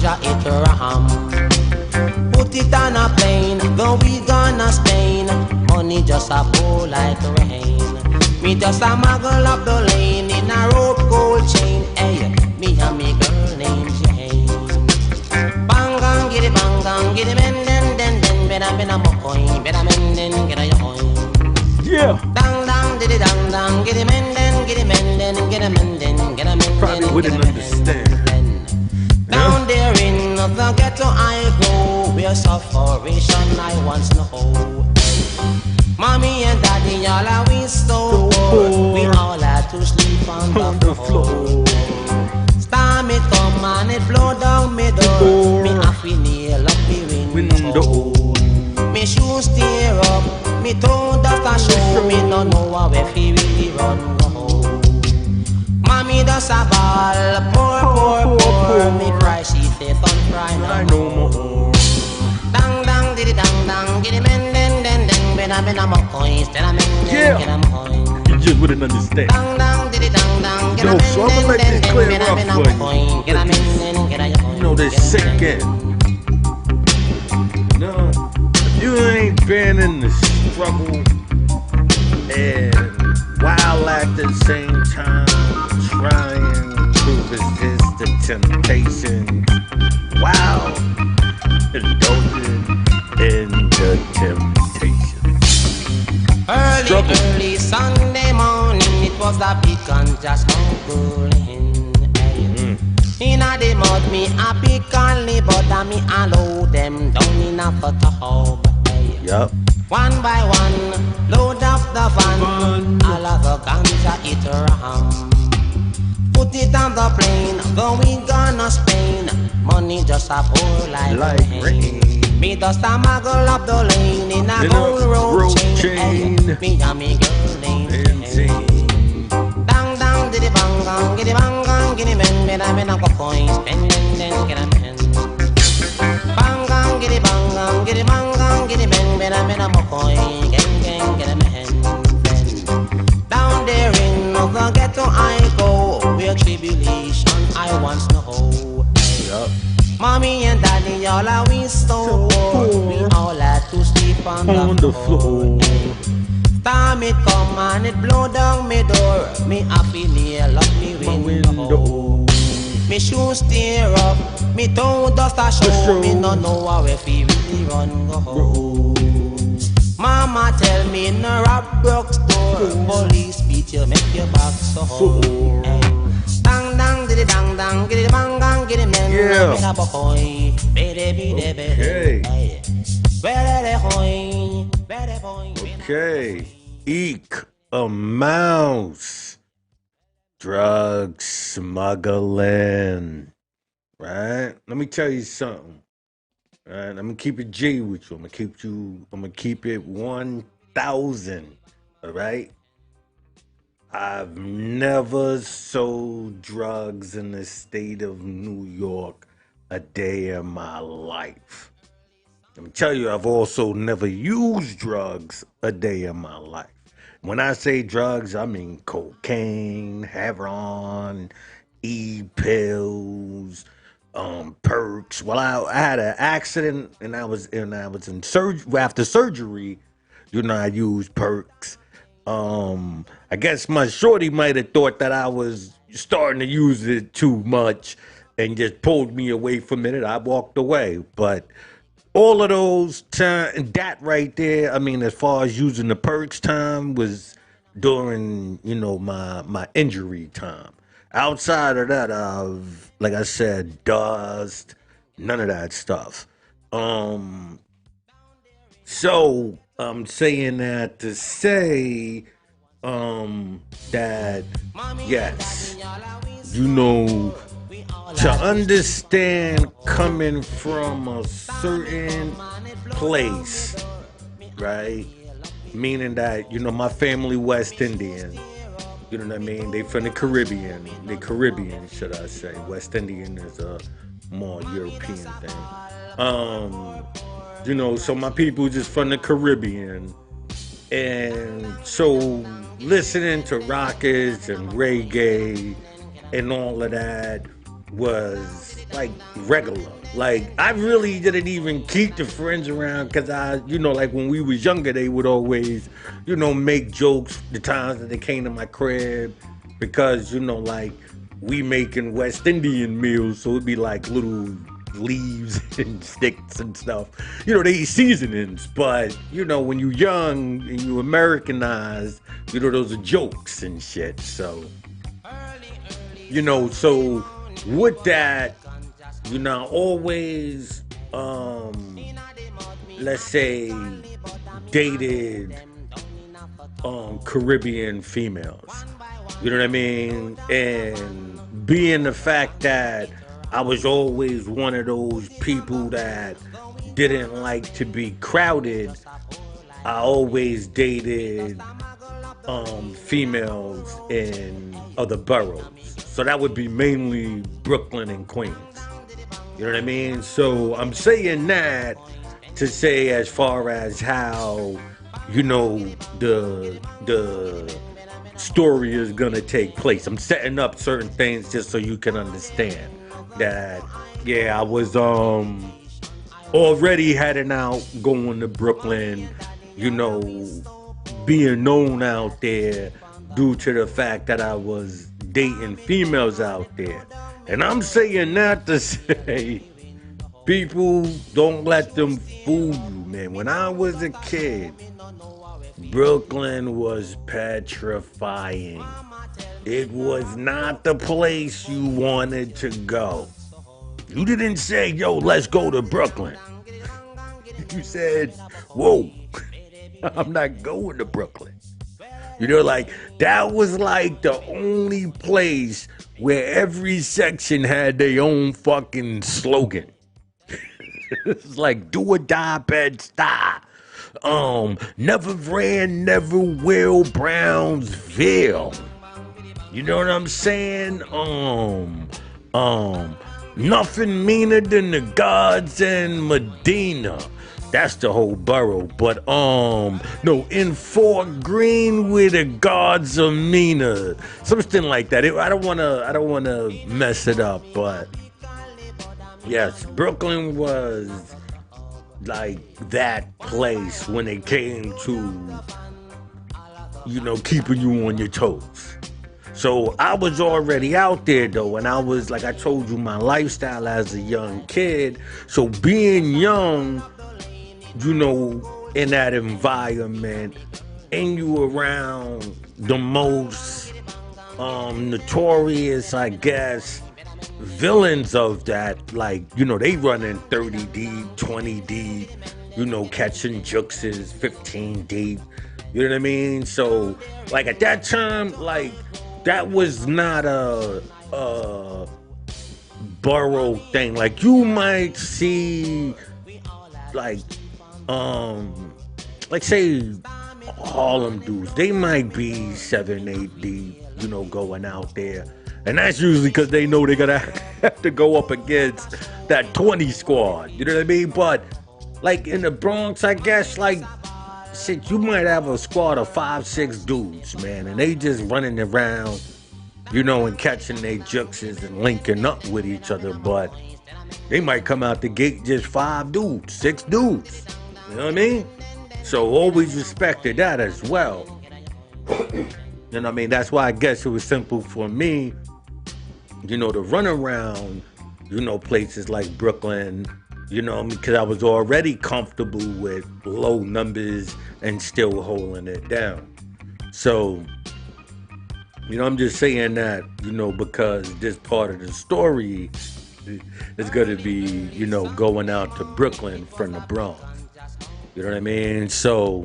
ganja it ram. Put it on a plane, then we gonna Spain. Money just a pour like rain. Me just a muggle up the lane in a rope gold chain. Hey, me and me girl named Jane. Bang get it men den. Better mo coin, better men den get a your coin. Yeah. Dang did it dang get it men den get a men den. Probably wouldn't understand. Down there in the ghetto I go, where sufferation I once know. Mommy and daddy all are we so poor. We all had to sleep on the floor. Storm it come and it blow down me door. Me half in nail up the window. Me shoes tear up, me toe dust a show. Me no know where fi really run go. Mommy does a ball, poor. Me cry she say son cry no more. Dang did it dang get it men den. Better mo coins, better men den get a mo coins. You just wouldn't understand. Dang did it dang get a Yo, men so I'ma let this clear up for you. get a men den get a your coins. You know this sick end. No, if you ain't been in the struggle and while at the same time trying to resist the temptation, while indulging in the temptation. Early Sunday morning, it was a big ganja smuggling. Inna the mud, me a pick only, but me allow them down in a tub. Yup. One by one, load up the van, all of the ganja it ram. Put it on the plane, then we gonna Spain. Money just a pour like rain. Me just a muggle up the lane in a gold road chain. Me and me girl named Jane. Dang did it bang get it men. Better go coins, spend then get a men. Bang get it get it men. Better go coin, gang get a men. Down there in the ghetto I go, where tribulation I once know. Yup. Mommy and daddy all are we so poor. We all had to sleep on the floor. Time it come and it blow down me door. Me happy nail up me window. Me shoes tear up, me toe dust a show. Me no know where fi really run go. Mama tell me in a rob broke store, police beat you make your back so sore. Dang did it dang get it bang get it men. Yeah. Okay. Eek A Mouse. Drug smuggling. Right? Let me tell you something. Right? I'm gonna keep it G with you. I'm gonna keep it 1,000. All right? I've never sold drugs in the state of New York a day in my life. Let me tell you, I've also never used drugs a day in my life. When I say drugs, I mean cocaine, heroin, e-pills, perks. Well, I had an accident and I was in surgery. After surgery, I used perks. I guess my shorty might have thought that I was starting to use it too much and just pulled me away from it. I walked away. But all of those time, that right there, I mean, as far as using the perks time was during, my injury time. Outside of that, like I said, dust, none of that stuff. So I'm saying that to say that yes, to understand coming from a certain place, right? Meaning that, my family West Indian, you know what I mean? They from the Caribbean. The Caribbean, should I say. West Indian is a more European thing. So my people just from the Caribbean. And so listening to rockers and reggae and all of that, was like regular. Like I really didn't even keep the friends around because like when we was younger, they would always, make jokes the times that they came to my crib because, like we making West Indian meals, so it'd be like little leaves and sticks and stuff. They eat seasonings, but when you young and you Americanized, those are jokes and shit. So, so with that, always, let's say, dated Caribbean females. You know what I mean? And being the fact that I was always one of those people that didn't like to be crowded, I always dated females in other boroughs. So that would be mainly Brooklyn and Queens. You know what I mean? So I'm saying that to say as far as how, the story is gonna take place. I'm setting up certain things just so you can understand that, yeah, I was already heading out, going to Brooklyn, being known out there due to the fact that I was dating females out there. And I'm saying that to say, people, don't let them fool you, man. When I was a kid, Brooklyn was petrifying. It was not the place you wanted to go. You didn't say, yo, let's go to Brooklyn. You said, whoa, I'm not going to Brooklyn. Like, that was like the only place where every section had their own fucking slogan. It's like, do or die, Bed-Stuy. Never ran, never will, Brownsville. You know what I'm saying? Nothing meaner than the gods in Medina. That's the whole borough. But no, in Fort Greene where the gods are meaner. Something like that. I don't wanna mess it up, but yes, Brooklyn was like that place when it came to, keeping you on your toes. So I was already out there though, and I was, like I told you, my lifestyle as a young kid. So being young, in that environment, and you around the most notorious, I guess, villains of that, like, they running 30 deep, 20 deep, catching juxes 15 deep. You know what I mean? So, like, at that time, like, that was not a borough thing. Like, you might see, like say Harlem dudes, they might be 7, 8 deep, going out there. And that's usually because they know they're gonna have to go up against that 20 squad. You know what I mean? But like in the Bronx, I guess, like, shit, you might have a squad of 5, 6 dudes, man, and they just running around, and catching their juxes and linking up with each other. But they might come out the gate just 5 dudes, 6 dudes. You know what I mean? So always respected that as well. You know what I mean? That's why I guess it was simple for me, to run around, places like Brooklyn, because I was already comfortable with low numbers and still holding it down. So, I'm just saying that, because this part of the story is going to be, going out to Brooklyn from the Bronx. You know what I mean? So,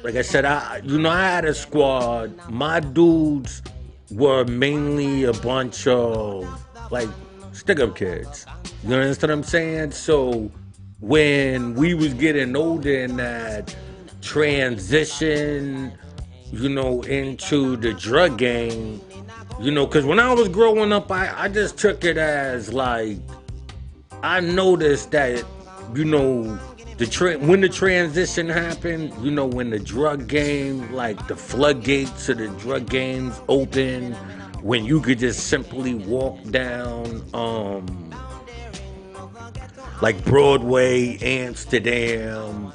like I said, I had a squad. My dudes were mainly a bunch of, like, stick-up kids. You understand what I'm saying? So, when we was getting older in that transition, into the drug game, because when I was growing up, I just took it as, like, I noticed that, when the transition happened, when the drug game, like the floodgates of the drug games open, when you could just simply walk down like Broadway, Amsterdam,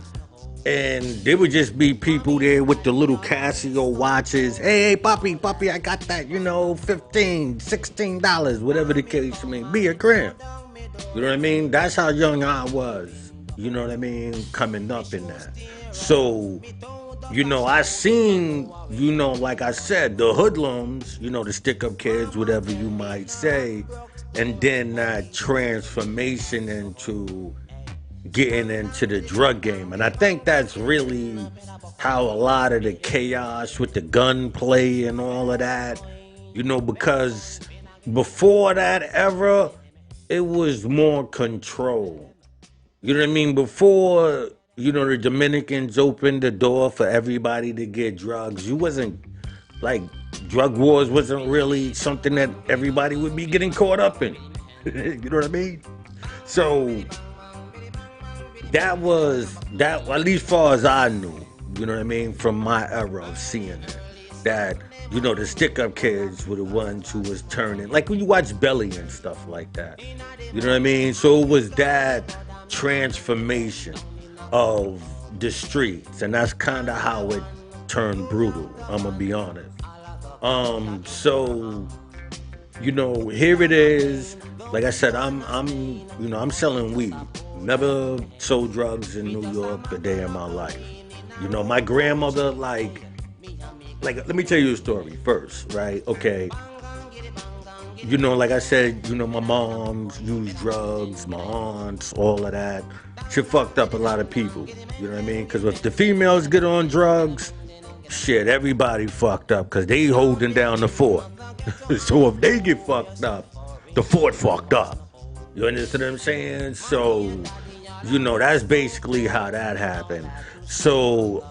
and there would just be people there with the little Casio watches. Hey, Poppy, I got that, $15, $16, whatever the case may be, a gram. You know what I mean? That's how young I was, you know what I mean, coming up in that. So, I seen, like I said, the hoodlums, the stick-up kids, whatever you might say, and then that transformation into getting into the drug game. And I think that's really how a lot of the chaos with the gunplay and all of that, because before that era, it was more control. You know what I mean? Before, the Dominicans opened the door for everybody to get drugs, you wasn't, like, drug wars wasn't really something that everybody would be getting caught up in. You know what I mean? So that was, at least far as I knew, you know what I mean, from my era of seeing it, that, the stick-up kids were the ones who was turning, like when you watch Belly and stuff like that, you know what I mean? So it was that transformation of the streets, and that's kind of how it turned brutal, I'm gonna be honest. So, here it is. Like I said, I'm selling weed. Never sold drugs in New York a day in my life. My grandmother, like, let me tell you a story first, right? Okay. Like I said, my mom's used drugs, my aunts, all of that. Shit fucked up a lot of people. You know what I mean? Because if the females get on drugs, shit, everybody fucked up because they holding down the fort. So if they get fucked up, the fort fucked up. You understand what I'm saying? So, that's basically how that happened. So,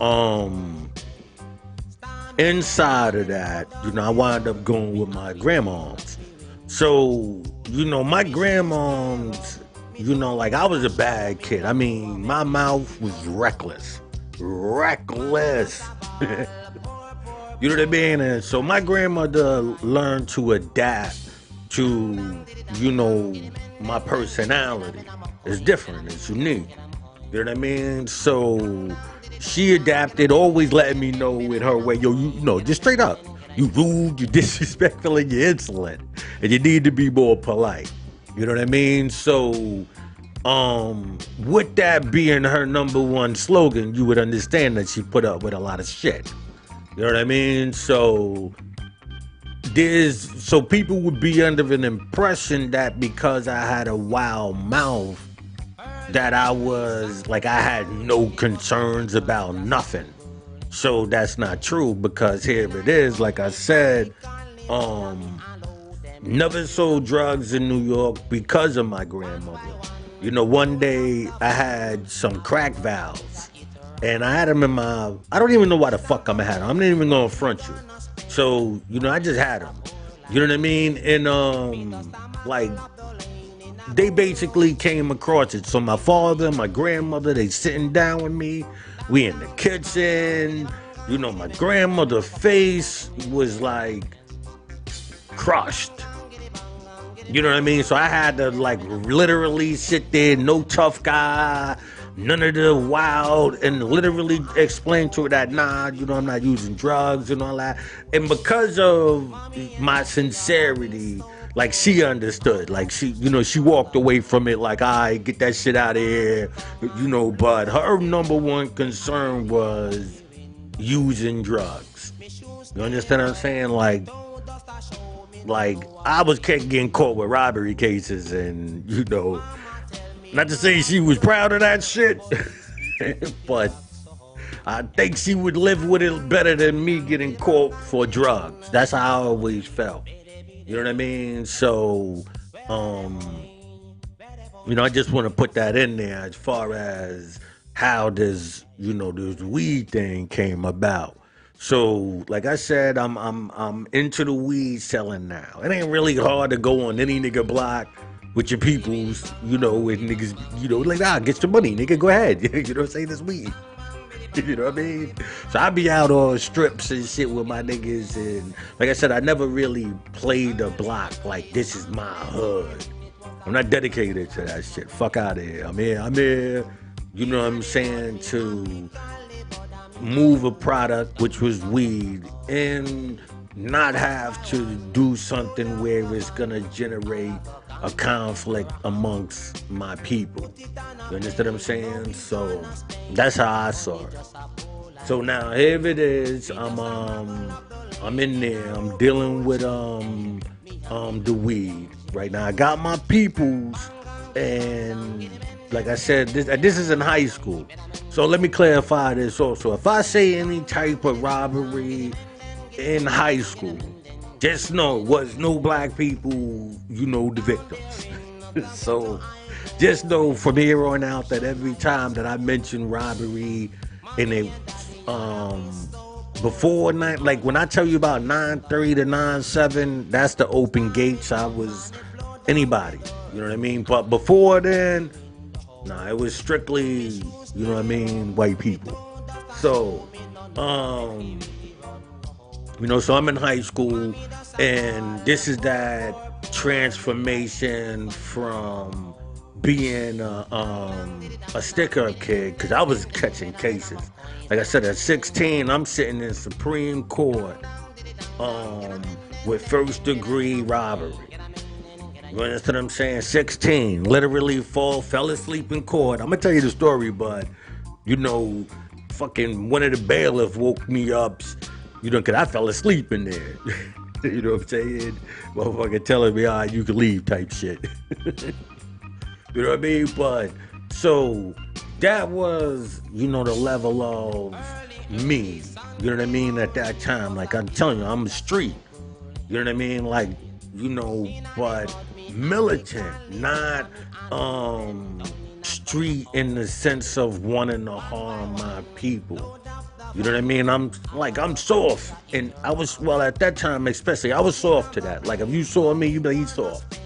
inside of that, I wound up going with my grandmoms. So, my grandmoms, like I was a bad kid. I mean, my mouth was reckless. Reckless. You know what I mean? And so my grandmother learned to adapt to, my personality. It's different. It's unique. You know what I mean? So she adapted, always letting me know in her way, yo, just straight up. You rude, you disrespectful, and you're insolent. And you need to be more polite. You know what I mean? So, with that being her number one slogan, you would understand that she put up with a lot of shit. You know what I mean? So people would be under an impression that because I had a wild mouth, that I was, like, I had no concerns about nothing. So that's not true, because here it is, like I said, never sold drugs in New York because of my grandmother. One day I had some crack valves, and I had them in my, I don't even know why the fuck I'm had them. I'm not even gonna front you. So, I just had them. You know what I mean? And, like, they basically came across it. So my father, my grandmother, they sitting down with me. We in the kitchen. My grandmother's face was like crushed. You know what I mean? So I had to, like, literally sit there, no tough guy, none of the wild, and literally explain to her that, nah, I'm not using drugs and all that. And because of my sincerity, like, she understood. Like, she walked away from it like, all right, get that shit out of here. But her number one concern was using drugs. You understand what I'm saying? Like I was getting caught with robbery cases, and, not to say she was proud of that shit, but I think she would live with it better than me getting caught for drugs. That's how I always felt. You know what I mean? So, I just want to put that in there as far as how this weed thing came about. So, like I said, I'm into the weed selling now. It ain't really hard to go on any nigga block with your peoples, with niggas, like, get your money, nigga, go ahead. You know what I'm saying? This weed. You know what I mean? So I be out on strips and shit with my niggas, and like I said, I never really played the block like this is my hood. I'm not dedicated to that shit. Fuck out of here. I'm here, you know what I'm saying, to move a product, which was weed, and not have to do something where it's gonna generate a conflict amongst my people. You understand what I'm saying? So that's how I saw it. So now here it is. I'm in there. I'm dealing with the weed right now. I got my peoples, and like I said, this is in high school. So let me clarify this also. If I say any type of robbery in high school, just know it was no black people, you know, the victims. So just know from here on out that every time that I mention robbery in a before night, like when I tell you about 9:30 to 9:07, that's the open gates. I was anybody, you know what I mean? But before then, nah, it was strictly, you know what I mean, white people. So, you know, so I'm in high school, and this is that transformation from being a stick-up kid, because I was catching cases. Like I said, at 16, I'm sitting in Supreme Court with first-degree robbery. You understand what I'm saying? 16, literally fell asleep in court. I'm gonna tell you the story, but you know, fucking one of the bailiffs woke me up, you know, cause I fell asleep in there. You know what I'm saying? Motherfucker telling me, all right, you can leave type shit. You know what I mean? But so that was, you know, the level of me. You know what I mean? At that time, like I'm telling you, I'm a street. You know what I mean? Like, you know, but militant, not street in the sense of wanting to harm my people. You know what I mean? I'm soft, and I was, well, at that time especially, I was soft to that. Like if you saw me, you'd be like, he's soft.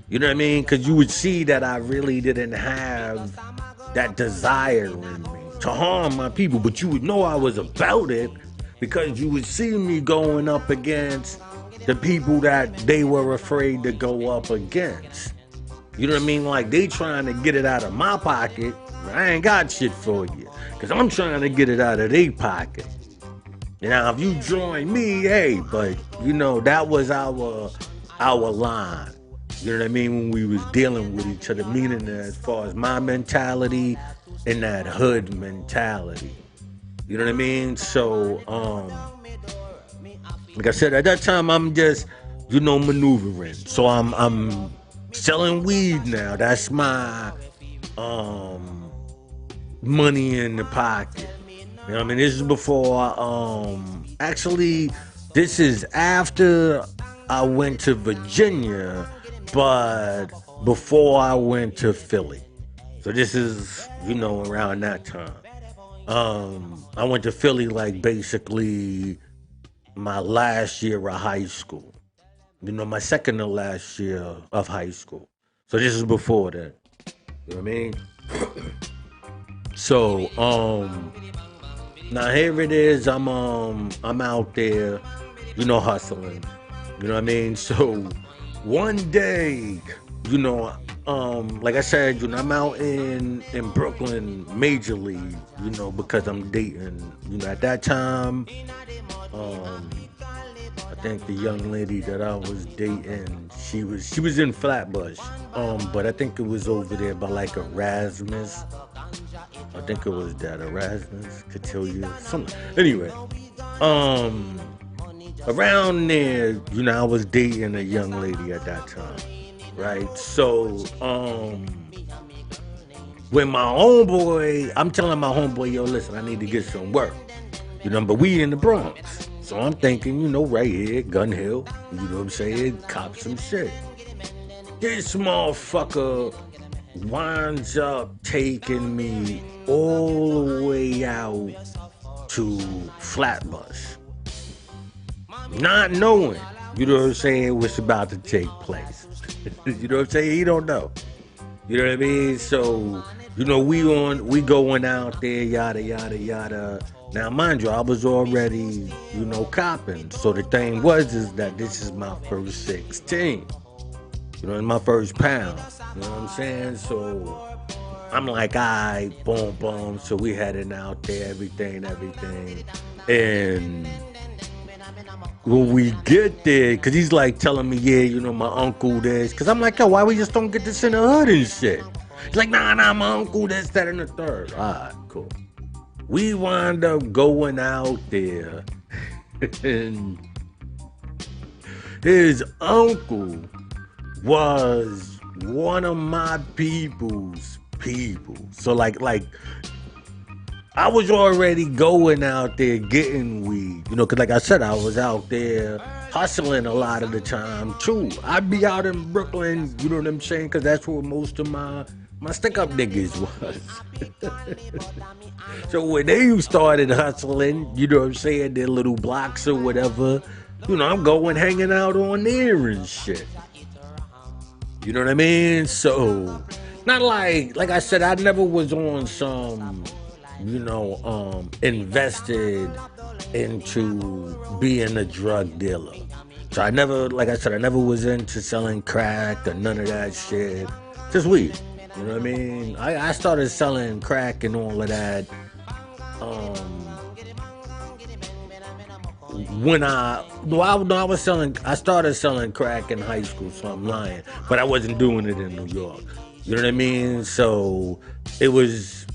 You know what I mean? Because you would see that I really didn't have that desire in me to harm my people, but you would know I was about it because you would see me going up against the people that they were afraid to go up against. You know what I mean? Like they trying to get it out of my pocket. I ain't got shit for you, because I'm trying to get it out of their pocket. Now, if you join me, hey, but you know, that was our line. You know what I mean? When we was dealing with each other, meaning as far as my mentality and that hood mentality. You know what I mean? So, like I said, at that time, I'm just, you know, maneuvering. So I'm selling weed now. That's my money in the pocket. You know what I mean? This is before, actually, this is after I went to Virginia, but before I went to Philly. So this is, you know, around that time. I went to Philly like basically my last year of high school. You know, my second to last year of high school. So this is before that. You know what I mean? So, now here it is. I'm out there, you know, hustling. You know what I mean? So one day, you know, like I said, you know, I'm out in Brooklyn Major League, you know, because I'm dating. You know, at that time, I think the young lady that I was dating, she was in Flatbush, but I think it was over there by like Erasmus. I think it was that Erasmus, Cotillion, something. Anyway, around there, you know, I was dating a young lady at that time, right? So, when my homeboy, I'm telling my homeboy, yo, listen, I need to get some work, you know, but we in the Bronx. So I'm thinking, you know, right here, Gun Hill, you know what I'm saying, cop some shit. This motherfucker winds up taking me all the way out to Flatbush, not knowing, you know what I'm saying, what's about to take place. You know what I'm saying? He don't know. You know what I mean? So You know, we going out there, yada, yada, yada. Now, mind you, I was already, you know, copping. So the thing is that this is my first 16. You know, my first pound. You know what I'm saying? So I'm like, alright, boom, boom. So we heading out there, everything. And when we get there, because he's like telling me, yeah, you know, my uncle this. Because I'm like, yo, why we just don't get this in the hood and shit? He's like, nah, my uncle this, that, and the third. Alright, cool. We wind up going out there, and his uncle was one of my people's people. So like I was already going out there getting weed, you know, because like I said, I was out there hustling a lot of the time too. I'd be out in Brooklyn, you know what I'm saying, because that's where most of my stick-up niggas was. So when they started hustling, you know what I'm saying, their little blocks or whatever, you know, I'm going hanging out on there and shit. You know what I mean? So, not like I said, I never was on some, you know, invested into being a drug dealer. So I never, like I said, I never was into selling crack or none of that shit. Just weed. You know what I mean? I started selling crack and all of that when I started selling crack in high school, so I'm lying. But I wasn't doing it in New York. You know what I mean? So it was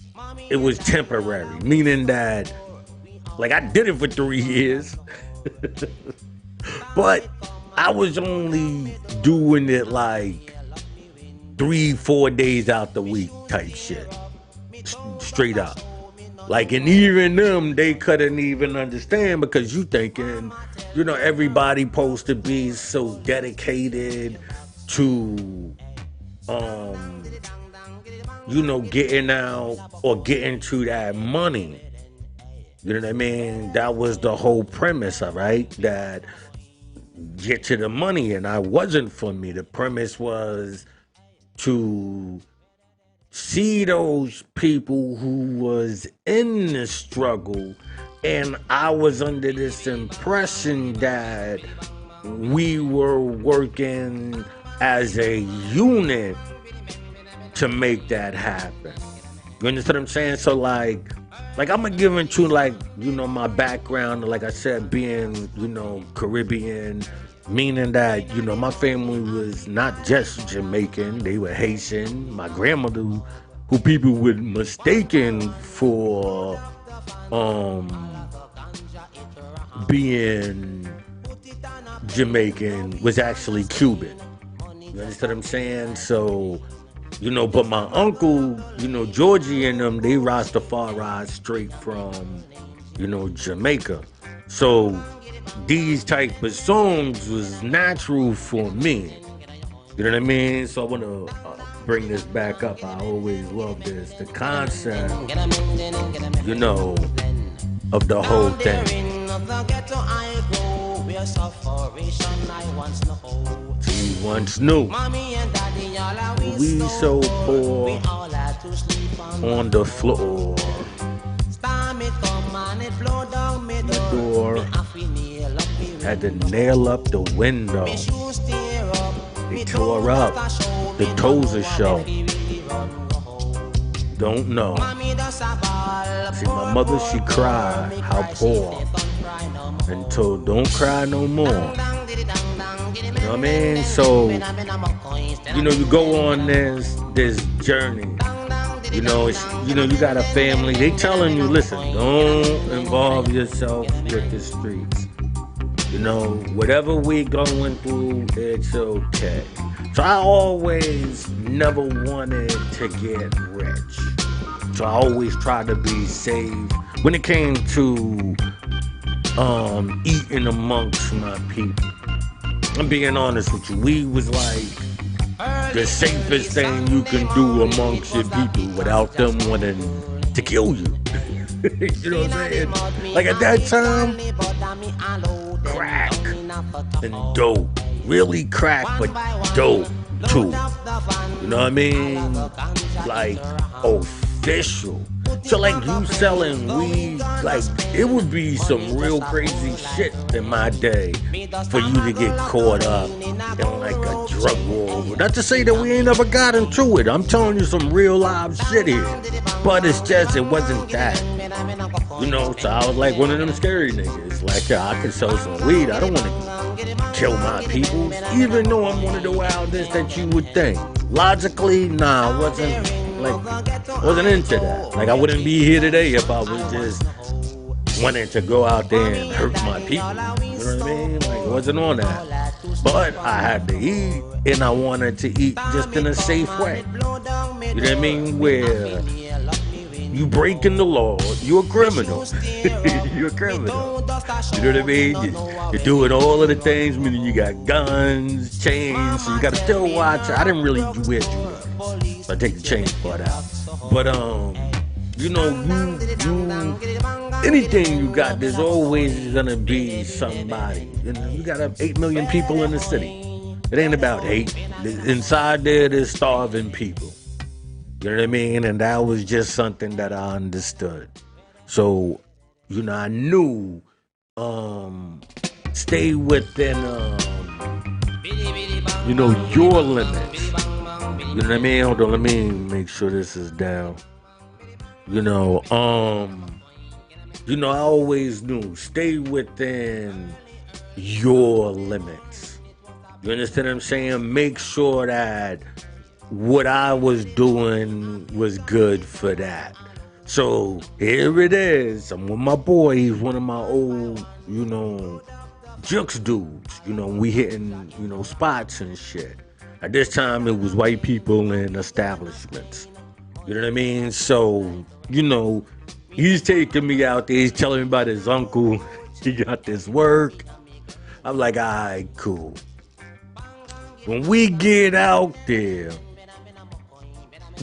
temporary, meaning that like I did it for 3 years. But I was only doing it like 3-4 days out the week type shit. Straight up. Like, and even them, they couldn't even understand because you thinking, you know, everybody supposed to be so dedicated to, you know, getting out or getting to that money. You know what I mean? That was the whole premise, all right? That get to the money, and I wasn't for me. The premise was to see those people who was in the struggle, and I was under this impression that we were working as a unit to make that happen. You understand what I'm saying? So like I'm gonna give into like, you know, my background, like I said, being, you know, Caribbean, meaning that, you know, my family was not just Jamaican, they were Haitian. My grandmother, who people would mistaken for being Jamaican, was actually Cuban. You understand what I'm saying? So, you know, but my uncle, you know, Georgie and them, they Rastafari straight from, you know, Jamaica. So these type of songs was natural for me. You know what I mean? So I want to bring this back up. I always love this. The concept, you know, of the whole thing. We once knew. We so poor on the floor. The door had to nail up the window. They tore up the Tozer show. Don't know. See, my mother, she cried, how poor. And told, don't cry no more. You know what I mean? So, you know, you go on this journey. You know, you got a family. They telling you, listen, don't involve yourself with the streets. You know, whatever we going through, it's okay. So I always never wanted to get rich. So I always tried to be safe. When it came to eating amongst my people, I'm being honest with you, weed was like the safest thing you can do amongst your people without them wanting to kill you. You know what I'm saying? Like at that time, crack and dope. Really crack, but dope. to, you know what I mean? Like, official. So, like, you selling weed, like, it would be some real crazy shit in my day for you to get caught up in, like, a drug war. Not to say that we ain't never got into it. I'm telling you some real live shit here. But it's just, it wasn't that. You know, so I was like one of them scary niggas. Like, I can sell some weed. I don't want to kill my people. Even though I'm one of the wildest that you would think. Logically, nah, I wasn't into that. Like, I wouldn't be here today if I was just wanting to go out there and hurt my people. You know what I mean? Like, it wasn't on that. But I had to eat, and I wanted to eat just in a safe way. You know what I mean? Where you breaking the law, you're a criminal. You're a criminal. You know what I mean? You're doing all of the things, meaning you got guns, chains, so you gotta still watch. I didn't really wear jewelry, so I take the chain part out. But you know, you anything you got, there's always gonna be somebody. You know, you got 8 million people in the city. It ain't about hate. Inside there's starving people. You know what I mean? And that was just something that I understood. So, you know, I knew, stay within, you know, your limits. You know what I mean? Hold on, let me make sure this is down. You know, I always knew, stay within your limits. You understand what I'm saying? Make sure that what I was doing was good for that. So here it is. I'm with my boy. He's one of my old, you know, jukes dudes. You know, we hitting, you know, spots and shit. At this time, it was white people in establishments. You know what I mean? So, you know, he's taking me out there. He's telling me about his uncle. He got this work. I'm like, all right, cool. When we get out there,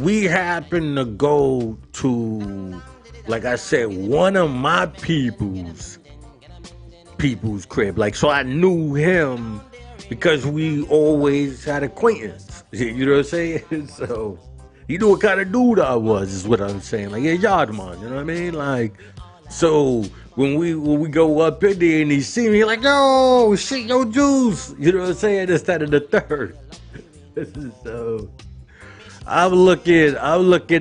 we happen to go to, like I said, one of my people's crib. Like, so I knew him because we always had acquaintance. You know what I'm saying? So he knew what kind of dude I was, is what I'm saying. Like, yeah, yard man, you know what I mean? Like, so when we go up in there and he see me, like, yo, shit, yo, juice. You know what I'm saying? This, that, and the third. So I'm looking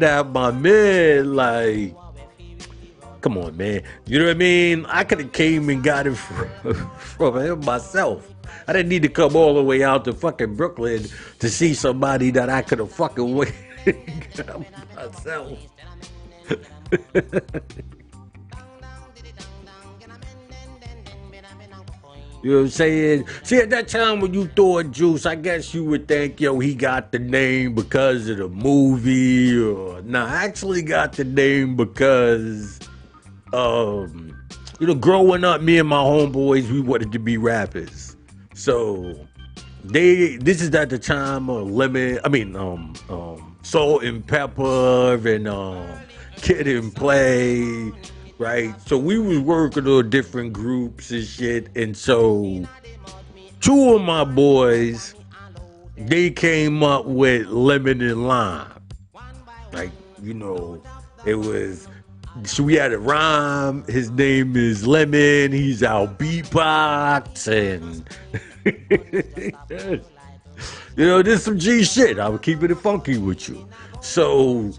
at my man like, come on, man. You know what I mean? I could have came and got it from him myself. I didn't need to come all the way out to fucking Brooklyn to see somebody that I could have fucking waited myself. You know what I'm saying? See, at that time when you thought Juice, I guess you would think, yo, he got the name because of the movie, or nah, I actually got the name because, you know, growing up, me and my homeboys, we wanted to be rappers. So this is at the time of Salt and Pepper and Kid and Play. Right, so we was working on different groups and shit, and so two of my boys, they came up with Lemon and Lime. Like, you know, it was, so we had a rhyme. His name is Lemon. He's our beatbox, and you know, there's some G shit. I was keeping it funky with you. So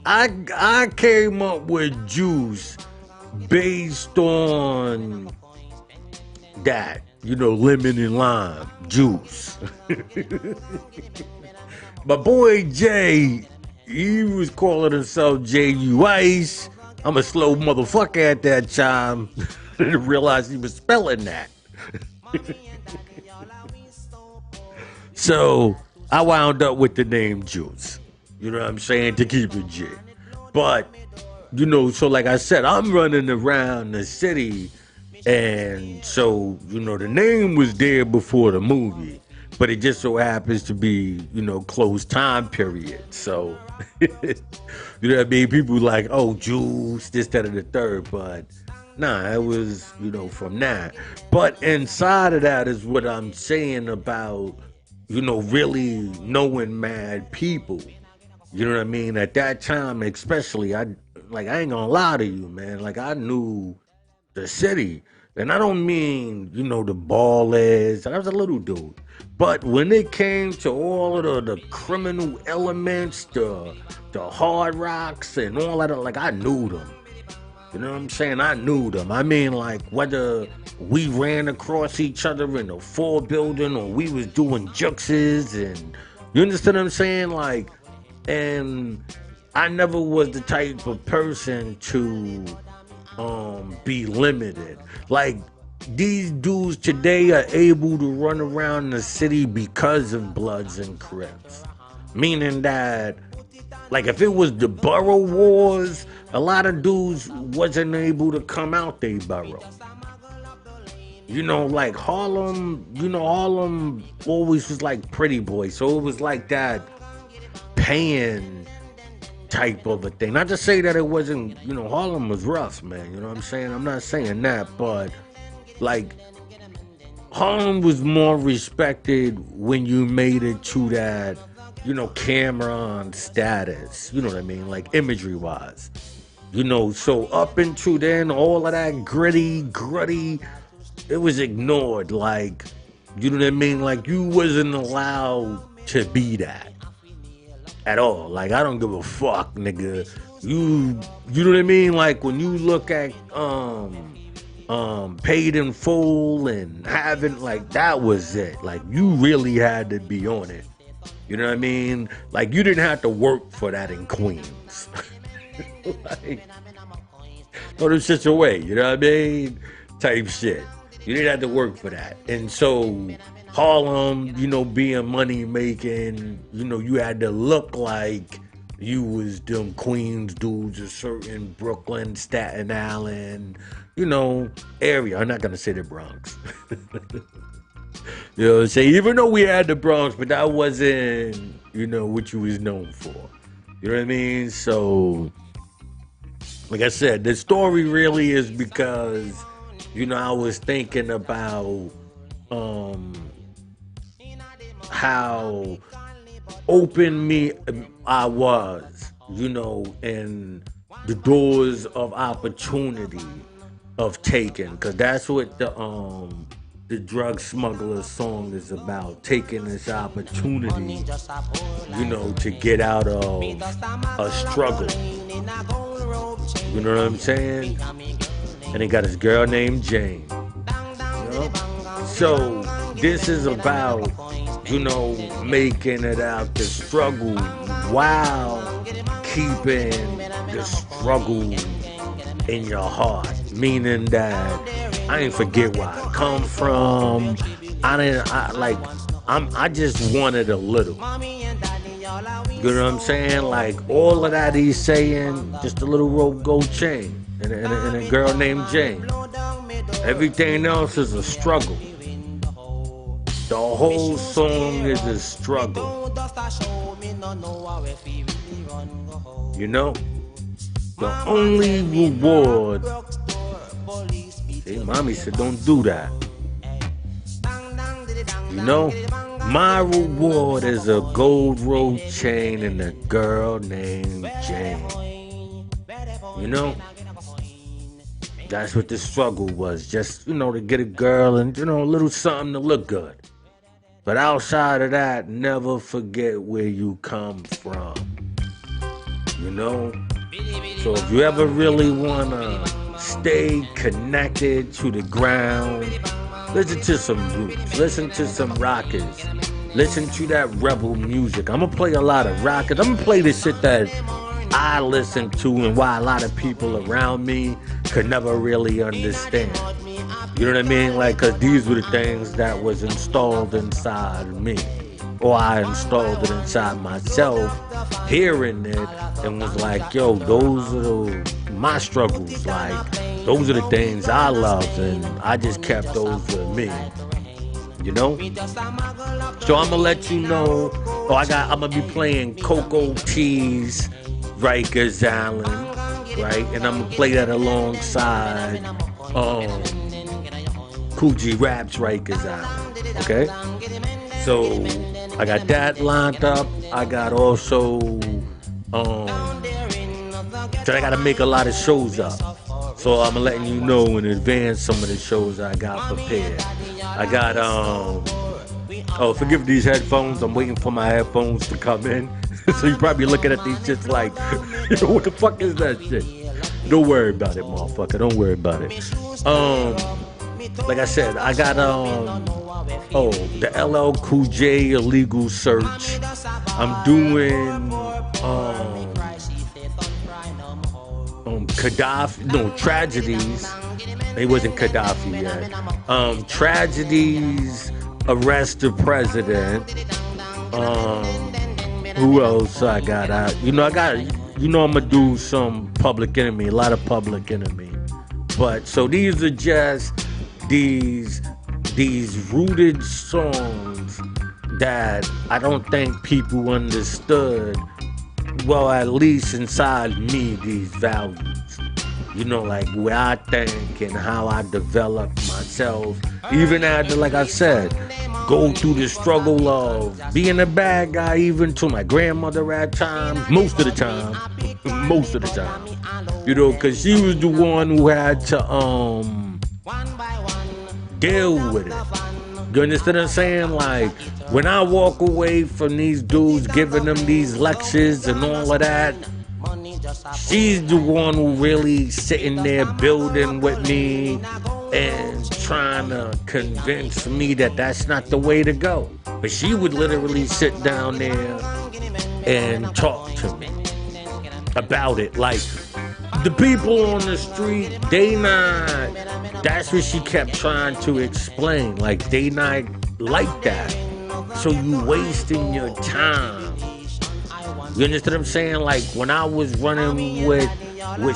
I came up with Juice based on that, you know, lemon and lime juice. My boy Jay, he was calling himself J.U. Ice. I'm a slow motherfucker at that time. I didn't realize he was spelling that. So I wound up with the name Juice. You know what I'm saying? To keep it G. But, you know, so like I said, I'm running around the city. And so, you know, the name was there before the movie. But it just so happens to be, you know, close time period. So, you know what I mean? People like, oh, Juice, this, that, and the third. But Nah, it was, from that. But inside of that is what I'm saying about, really knowing mad people. You know what I mean? At that time, especially, I ain't gonna lie to you, man. Like, I knew the city. And I don't mean, the ball is. I was a little dude. But when it came to all of the criminal elements, the hard rocks and all that, like, I knew them. You know what I'm saying? I knew them. I mean, like, whether we ran across each other in the four building or we was doing juxes, and you understand what I'm saying? Like, and I never was the type of person to be limited. Like, these dudes today are able to run around the city because of Bloods and Crips. Meaning that, like, if it was the borough wars, a lot of dudes wasn't able to come out they borough. Like Harlem always was like pretty boy. So it was like that paying type of a thing. Not to say that it wasn't, Harlem was rough, man. You know what I'm saying? I'm not saying that, but like Harlem was more respected when you made it to that, Cameron status. You know what I mean? Like imagery wise. So up into then, all of that gritty, it was ignored. Like, you know what I mean? Like, you wasn't allowed to be that at all. Like, I don't give a fuck, nigga. You know what I mean? Like, when you look at Paid in Full and having, like, that was it. Like, you really had to be on it. You know what I mean? Like, you didn't have to work for that in Queens. Like, throw them shits away, you know what I mean? Type shit. You didn't have to work for that. And so Harlem, being money making, you had to look like you was them Queens dudes, a certain Brooklyn, Staten Island, area. I'm not gonna say the Bronx. You know what I'm saying? Even though we had the Bronx, but that wasn't, what you was known for. You know what I mean? So, like I said, the story really is because, I was thinking about how open I was, and the doors of opportunity of taking, because that's what the drug smuggler song is about, taking this opportunity, to get out of a struggle. You know what I'm saying? And he got his girl named Jane. So this is about, making it out the struggle while keeping the struggle in your heart. Meaning that I ain't forget where I come from. I just wanted a little. You know what I'm saying? Like, all of that he's saying, just a little rope gold chain and a girl named Jane. Everything else is a struggle. The whole song is a struggle. The only reward. Hey, mommy said don't do that. My reward is a gold rope chain and a girl named Jane. That's what the struggle was. Just, to get a girl and, a little something to look good. But outside of that, never forget where you come from. So if you ever really want to stay connected to the ground, listen to some roots, listen to some rockers, listen to that rebel music. I'm going to play a lot of rockers. I'm going to play the shit that I listen to and why a lot of people around me could never really understand. You know what I mean? Like, because these were the things that was installed inside me. Or I installed it inside myself, hearing it, and was like, yo, those are my struggles. Like, those are the things I love, and I just kept those with me. So I'm gonna let you know. I'm gonna be playing Cocoa T's, Rikers Island. right? And I'm gonna play that alongside Cool G Rap's Rikers Island, okay? So I got that lined up. I got also so I gotta make a lot of shows up. So I'm letting you know in advance some of the shows I got prepared. I got oh, forgive these headphones. I'm waiting for my headphones to come in. So you're probably looking at these shits like, what the fuck is that shit? Don't worry about it, motherfucker. Don't worry about it. Like I said, I got the LL Cool J illegal search. I'm doing tragedies. It wasn't Gaddafi yet. Tragedies arrest the president. Who else I got? I'm gonna do some Public Enemy, a lot of Public Enemy. But so these are just these rooted songs that I don't think people understood. Well, at least inside me, these values. Like where I think and how I develop myself. Even after, like I said, go through the struggle of being a bad guy, even to my grandmother at times, most of the time, because she was the one who had to deal with it. You understand what I'm saying? Like, when I walk away from these dudes giving them these lectures and all of that, she's the one who really sitting there building with me and trying to convince me that that's not the way to go. But she would literally sit down there and talk to me about it. Like, the people on the street, they not, that's what she kept trying to explain. Like, they not like that. So you wasting your time. You understand what I'm saying? Like, when I was running with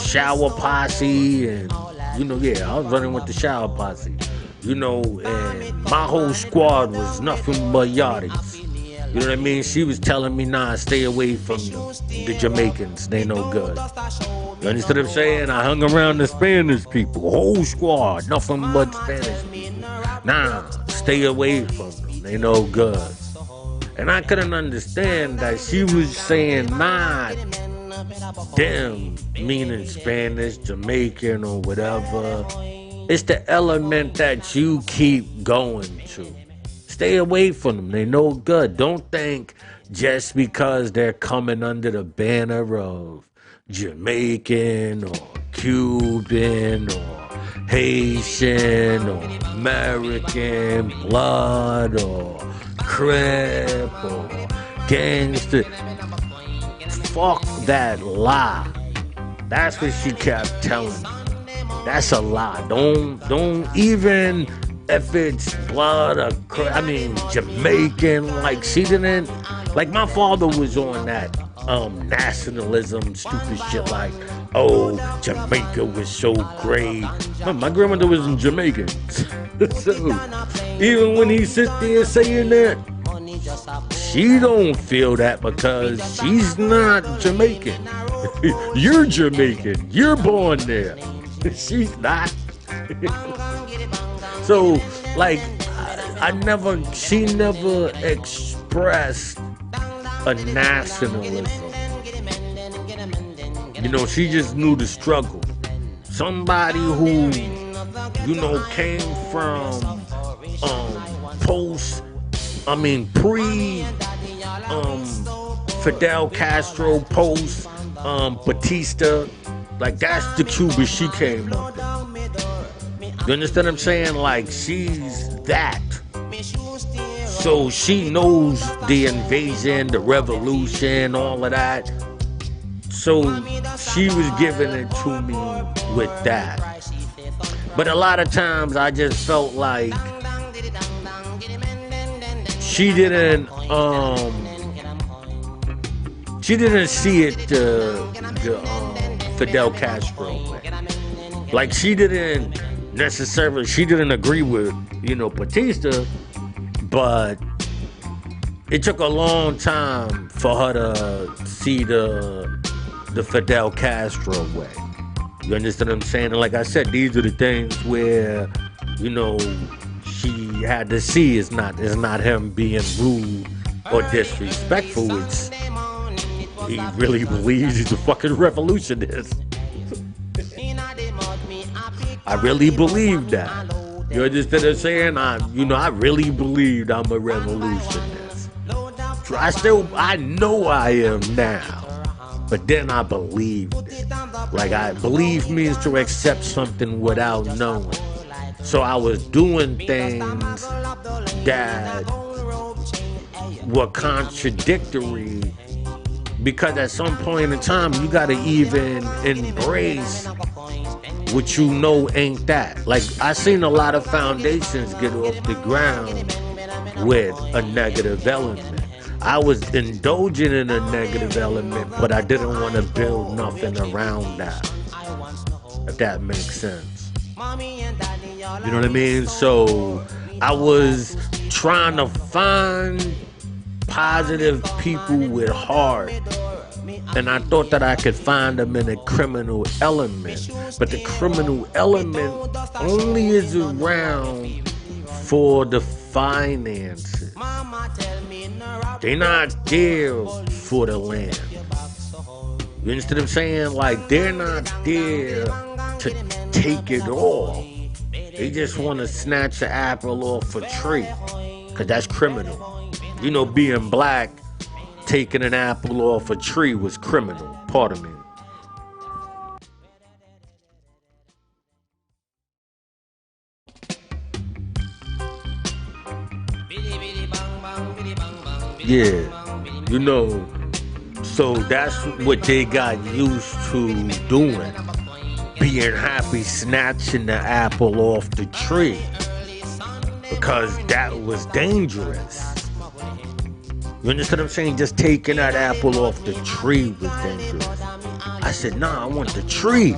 Shower Posse and, I was running with the Shower Posse, and my whole squad was nothing but yachties. You know what I mean? She was telling me, nah, stay away from the Jamaicans. They no good. You understand what I'm saying? I hung around the Spanish people, whole squad, nothing but Spanish people. Nah, stay away from them. They no good. And I couldn't understand that she was saying not them, meaning Spanish, Jamaican, or whatever. It's the element that you keep going to. Stay away from them. They no good. Don't think just because they're coming under the banner of Jamaican or Cuban or Haitian or American blood or Crip or gangster. Fuck that lie. That's what she kept telling me. That's a lie. Don't even if it's blood or Jamaican. Like, she didn't. Like, my father was on that nationalism, stupid shit. Like, oh, Jamaica was so great. My grandmother was Jamaican. So even when he sits there saying that, she don't feel that because she's not Jamaican. You're Jamaican. You're born there. She's not. So, like, she never expressed a nationalism. She just knew the struggle. Somebody who, came from pre Fidel Castro, post Batista. Like, that's the Cuba she came up with. You understand what I'm saying? Like, she's that. So she knows the invasion, the revolution, all of that. So she was giving it to me with that. But a lot of times I just felt like she didn't see it the Fidel Castro way. Like, she didn't agree with, Batista, but it took a long time for her to see the Fidel Castro way. You understand what I'm saying? And like I said, these are the things where, you know, she had to see it's not him being rude or disrespectful. It's he really believes he's a fucking revolutionist. I really believe that. You understand what I'm saying? I really believed I'm a revolutionist. I know I am now. But then I believed it. Like, I believe means to accept something without knowing. So I was doing things that were contradictory, because at some point in time you gotta even embrace what you know ain't that. Like, I seen a lot of foundations get off the ground with a negative element. I was indulging in a negative element, but I didn't want to build nothing around that, if that makes sense. You know what I mean? So I was trying to find positive people with heart, and I thought that I could find them in a criminal element, but the criminal element only is around for the finances. They're not there for the land. You understand what I'm saying? Like, they're not there to take it all. They just want to snatch an apple off a tree, because that's criminal. You know, being black, taking an apple off a tree was criminal. Pardon me. Yeah, you know, so that's what they got used to doing. Being happy, snatching the apple off the tree, because that was dangerous. You understand what I'm saying? Just taking that apple off the tree was dangerous. I said, nah, I want the tree.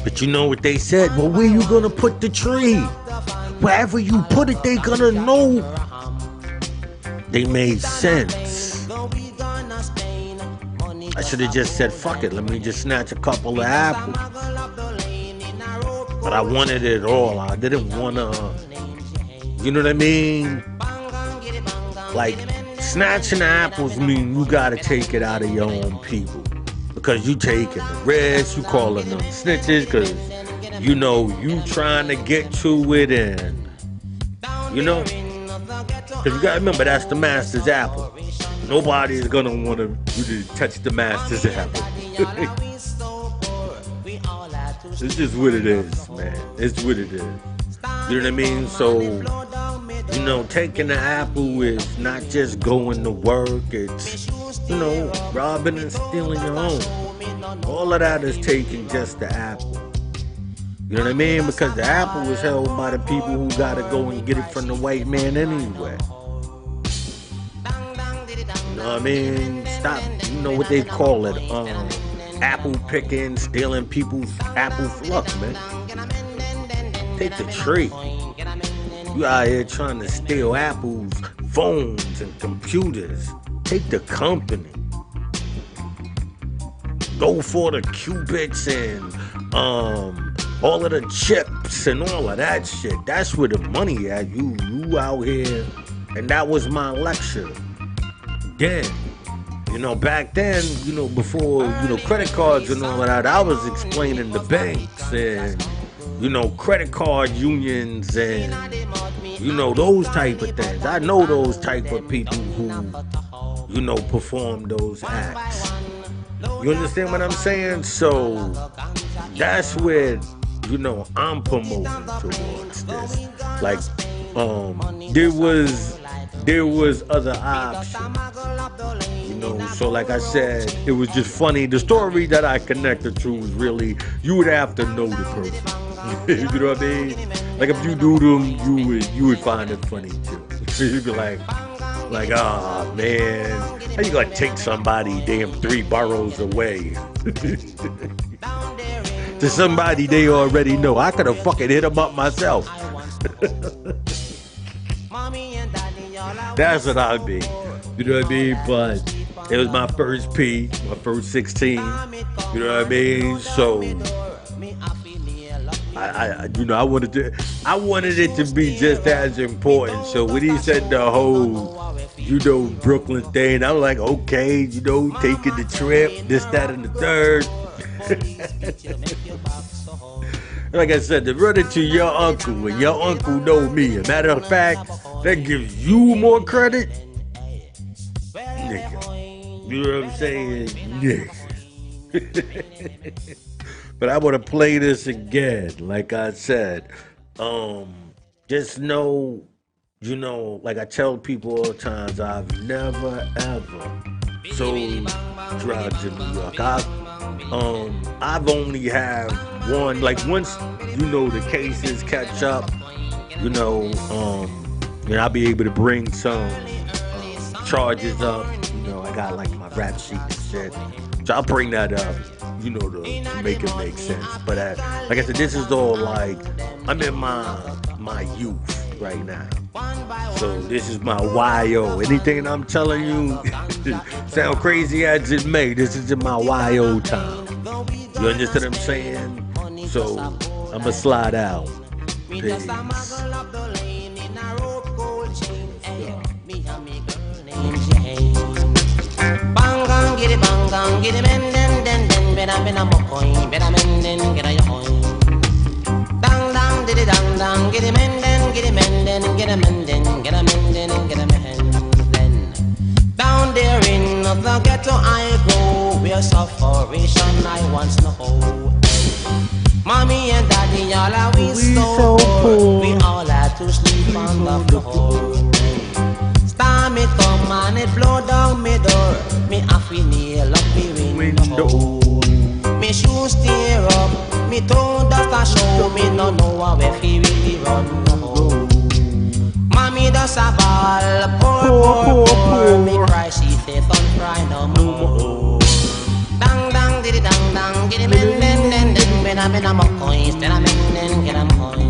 But you know what they said? Well, where you gonna put the tree? Wherever you put it, they gonna know. They made sense. I should have just said, fuck it, let me just snatch a couple of apples. But I wanted it all. I didn't want to, you know what I mean? Like, snatching apples mean you got to take it out of your own people. Because you taking the risk, you calling them snitches, because, you know, you trying to get to it, and, you know, because you got to remember, that's the master's apple. Nobody is going to want to touch the master's apple. It's just what it is, man. It's what it is. You know what I mean? So, you know, taking the apple is not just going to work. It's, you know, robbing and stealing your own. All of that is taking just the apple. You know what I mean? Because the apple was held by the people who got to go and get it from the white man anyway. You know what I mean? Stop, you know what they call it, apple picking, stealing people's apple fluff, man. Take the tree. You out here trying to steal apples, phones, and computers. Take the company. Go for the qubits and all of the chips and all of that shit. That's where the money at. You out here, and that was my lecture. Then, you know, back then, you know, before, you know, credit cards and all of that, I was explaining the banks and, you know, credit card unions and, you know, those type of things. I know those type of people who, you know, perform those acts. You understand what I'm saying? So that's where, you know, I'm promoting towards this. Like, there was other options. You know, so like I said, it was just funny. The story that I connected to was really, you would have to know the person. You know what I mean? Like, if you knew them, you would find it funny too. You'd be like, ah, man, how you gonna take somebody damn 3 boroughs away to somebody they already know? I could have fucking hit them up myself. That's what I'd be. You know what I mean? But it was my first P, my first 16. You know what I mean? So I wanted it to be just as important. So when he said the whole, Brooklyn thing, I'm like, okay, taking the trip, this, that, and the third. Like I said, to run into your uncle, and your uncle know me. As a matter of fact, that gives you more credit, nigga. You know what I'm saying, nigga. But I want to play this again. Like I said, just know, like I tell people all the times, I've never ever sold drugs in New York. I've only have one. Like once the cases catch up, I'll be able to bring some charges up. I got like my rap sheet and shit, so I'll bring that up. To make it make sense. But like I said, this is all like I'm in my youth right now. So this is my YO. Anything I'm telling you sound crazy as it may. This is in my YO time. You understand what I'm saying? So I'ma slide out. Peace. Bang get it men den bena mokoin bena men den get a yoin. Dang did it dang get it men den get a men den get a men den get a men den. Down there in the ghetto I go, where sufferation I once know. Mommy and daddy all are we so poor. We all had to sleep on the floor. Storm it come and it blow down me door. Me half we nail up me window. Me shoes tear up, me toe dust a show. Me no know where fi really run no. Mommy does a ball, poor. Me cry she say don't cry no more. Dang did it dang get it men den bena mokoins bena men den get a mokoins.